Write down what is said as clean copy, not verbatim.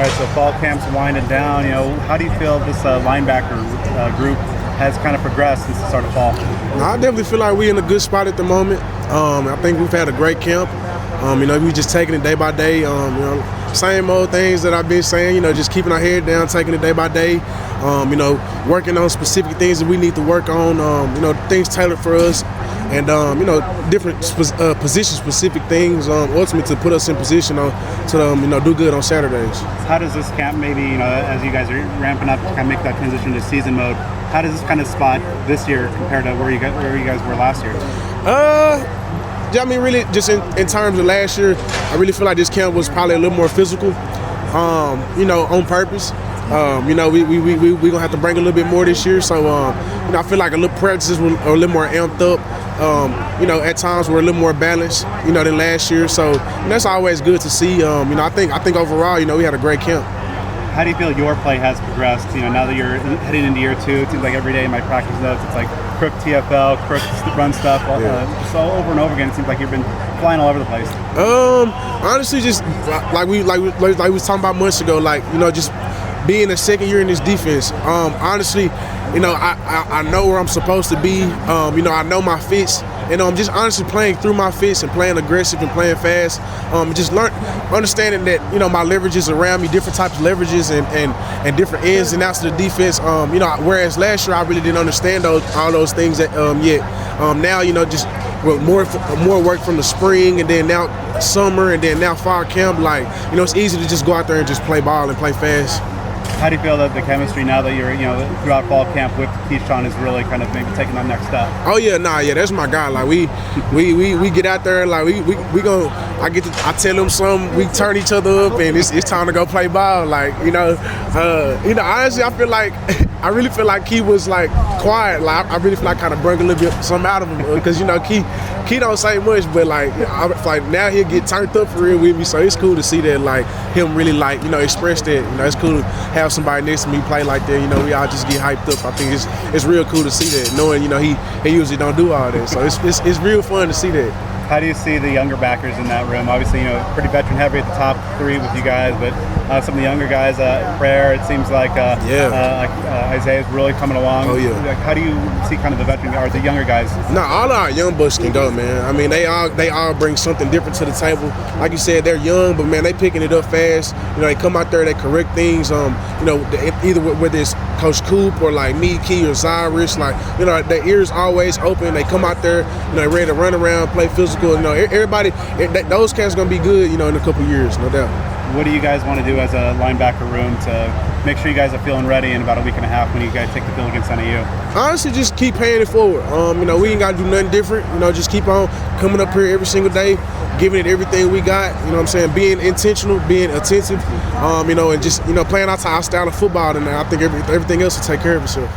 All right, so fall camp's winding down. How do you feel this linebacker group has kind of progressed since the start of fall? I definitely feel like we're in a good spot at the moment. I think we've had a great camp. We just taking it day by day. Same old things that I've been saying. Just keeping our head down, taking it day by day. Working on specific things that we need to work on. Things tailored for us, and different position-specific things. Ultimately, to put us in position to do good on Saturdays. How does this camp maybe as you guys are ramping up to kind of make that transition to season mode? How does this kind of spot this year compared to where you guys were last year? Really, just in terms of last year, I really feel like this camp was probably a little more physical, on purpose. We gonna have to bring a little bit more this year, so I feel like a little practices were a little more amped up. At times we're a little more balanced, than last year. So that's always good to see. I think overall, we had a great camp. How do you feel your play has progressed? Now that you're heading into year 2, it seems like every day in my practice notes, it's like Crook TFL, Crook run stuff, just all over and over again. It seems like you've been flying all over the place. Honestly, just like we was talking about months ago, just being a second year in this defense. Honestly, I know where I'm supposed to be. I know my fits. And I'm just honestly playing through my fits and playing aggressive and playing fast. Just understanding that my leverages around me, different types of leverages and different ins and outs of the defense. Whereas last year I really didn't understand all those things yet. Now just with more work from the spring and then now summer and then now fall camp. It's easy to just go out there and just play ball and play fast. How do you feel that the chemistry now that you're, throughout fall camp with Keyshaun is really kind of maybe taking that next step? Oh yeah, that's my guy. We get out there, we gonna. I tell him something, we turn each other up, and it's time to go play ball. Honestly, I really feel like Key was quiet. I really feel like kind of bring a little bit something out of him because Key don't say much, but now he'll get turned up for real with me. So it's cool to see that him really express that. It's cool to have somebody next to me play like that. We all just get hyped up. I think it's real cool to see that, knowing he usually don't do all that. So it's real fun to see that. How do you see the younger backers in that room? Obviously, pretty veteran heavy at the top 3 with you guys, but some of the younger guys, Prayer, it seems like Isaiah's really coming along. Oh yeah. How do you see kind of the veteran or the younger guys? No, all our young bucks can go, man. I mean, they all bring something different to the table. Like you said, they're young, but man, they picking it up fast. They come out there, they correct things. Either whether it's Coach Coop or me, Key or Cyrus, their ears always open. They come out there, ready to run around, play physical. Everybody, those cats gonna be good, in a couple years, no doubt. What do you guys want to do as a linebacker room to make sure you guys are feeling ready in about a week and a half when you guys take the field against NAU? Honestly, just keep paying it forward. We ain't got to do nothing different. Just keep on coming up here every single day, giving it everything we got. Being intentional, being attentive, and just playing our style of football. And I think everything else will take care of itself.